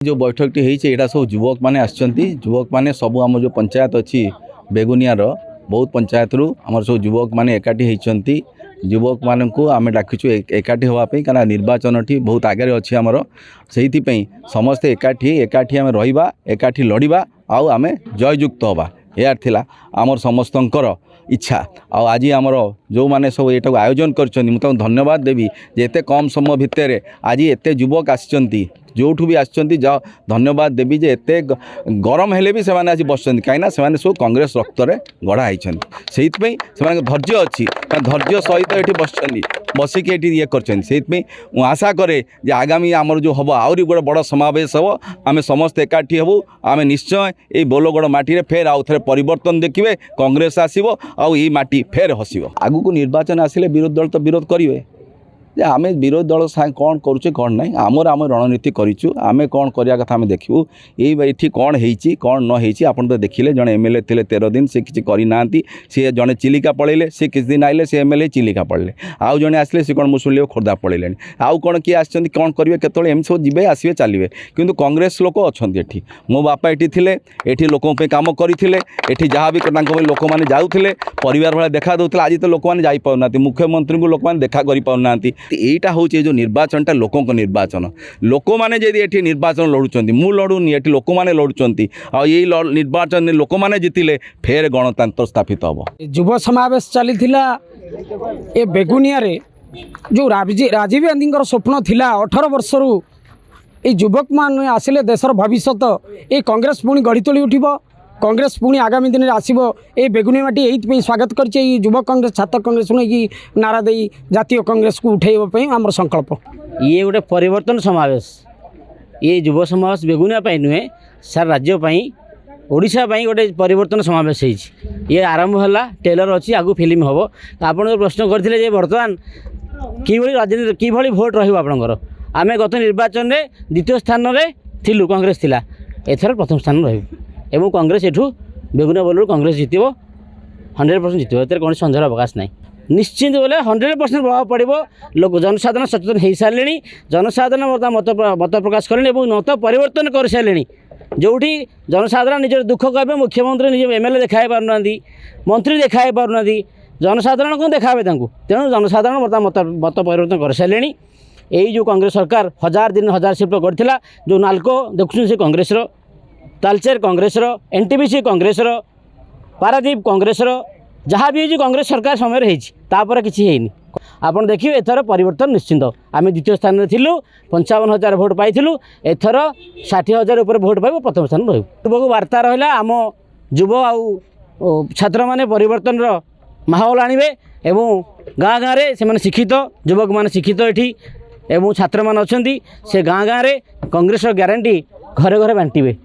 जो बैठकटी होता सब युवक मैंने युवक मैंने सब आम जो पंचायत अच्छी बेगुनियार बहुत पंचायत रु आम सब युवक मैंने एकाठी होती युवक मान को आम डाकिचु एकाठी होगापी क्या निर्वाचन टी बहुत आगे अच्छी आमर से समस्ते एकाठी एकाठी आम रहा एकाठी लड़वा आम जययुक्त हवा यार थिला आमर समस्तंकर इच्छा आज आमर जो मैंने सब ये आयोजन कर धन्यवाद देवी जे एते कम समय भितर आज एते युवक आसी जोठू भी आसचंती जा धन्यवाद देवी जे एते गरम हेले भी सेमाने आज बसचंती कहीं से सब कांग्रेस रक्त रे गढ़ा होती से धैर्य अच्छी धैर्य सहित ये बसचंती बसिक ये कर आशा करे जे आगामी आमर जो हम आहरी गोटे बड़ समावेश हम आम समस्त एकाठी हबू आम निश्चय ये बोलगड़ माटी फेर आउ थे परिवर्तन देखिए कांग्रेस आसो आई माटी फेर हसब आगु को निर्वाचन आसिले विरोधी दल तो विरोध करेंगे जे आम विरोधी दल साथ कौन करुचे कौन ना आमर आम रणनीति करूँ आम कौन करवा कथा आम देखू ये कौन होती कौन न होती आप तो देखिले जड़े एमएलए थे 13 दिन से किसी करना सी जड़े चिलिका पलैले सी किसी दिन आइले सी एमएलए चिलिका पड़े आउ जड़े आसले सी कौन मुसुली खोर्धा पलैले आउ कौन किए आम कौन करेंगे केतले एम सब जी आसवे चलिए किंतु कांग्रेस लोक अच्छा ये मो बापा ये थे ये लोकों कम करते ये जहाँ भी लोक मैंने जाऊे परिवार भाई देखा दूसरे आज तो लोक मैंने जापार मुख्यमंत्री को लोक मैंने देखा करना यहीटा हूँ जो निर्वाचनटा लोकों निर्वाचन लोक मैंने ये निर्वाचन लड़ुंट मु लड़ूनी ये लोक मैंने लड़ुंट आई निर्वाचन लोक मैंने जीतिले फेर गणतंत्र स्थापित हम युव समावेश चली ए बेगुनिया रे जो राजीव गांधी स्वप्न थिला 18 वर्ष रु युवक मान आसिले देशर भविष्य ये कांग्रेस पुणी गढ़ी तोली उठिबो कांग्रेस पुणी आगामी दिन में आसो ये बेगुनिया माटी ये स्वागत कर युवक कांग्रेस छात्र कांग्रेस नहीं नारा दे जातीय कांग्रेस को उठेवाई आम संकल्प ये गोटे परिवर्तन समावेश ये युव समावेश बेगुनिया नुहे सार राज्यपाई ओडिशा गोटे परिवर्तन समावेश ये आरंभ है टेलर अच्छी आगु फिल्म हम आप प्रश्न करते बर्तमान किभली राजनीति किभली भोट रपर आम गत निर्वाचन में द्वितीय स्थान में थिलु कांग्रेस थिला एथर प्रथम स्थान एवं कांग्रेस एठू बेगुनिया बलू कांग्रेस जितब 100% जितब ए कौन सन्देह अवकाश ना निश्चित बोले 100% प्रभाव पड़ो लोक जनसाधारण सचेतन हो सारे जनसाधारण मत प्रकाश कले मत परिवर्तन कर सारे जोटी जनसाधारण निज दुख कहे मुख्यमंत्री निज एमएलए देखा पारना मंत्री देखा पारना जनसाधारण कौन देखा तेणु जनसाधारण मत परिवर्तन कर सारे यही जो कांग्रेस सरकार 1000 दिन 1000 शिल्प करथिला जो नाल्को देखुन से कांग्रेस तालचेर कांग्रेस एनटीपीसी कांग्रेस पारादीप कांग्रेस जहाँ भी कांग्रेस सरकार समय होपर किसी है आपड़ देखिए एथर परिवर्तन निश्चिंत आम द्वितीय स्थान में थिलु 55,000 भोट पाइलु एथर 60,000 उपर भोट पाइब प्रथम स्थान रही वार्ता रहा आम युव आउ छात्र मैंने परिवर्तन माहौल आणवे एवं गाँ गाँव में से शिक्षित युवक मैंने शिक्षित ये छात्र मान अच्छा से गाँ गाँव में कांग्रेस ग्यारंटी घरे घरे बांटे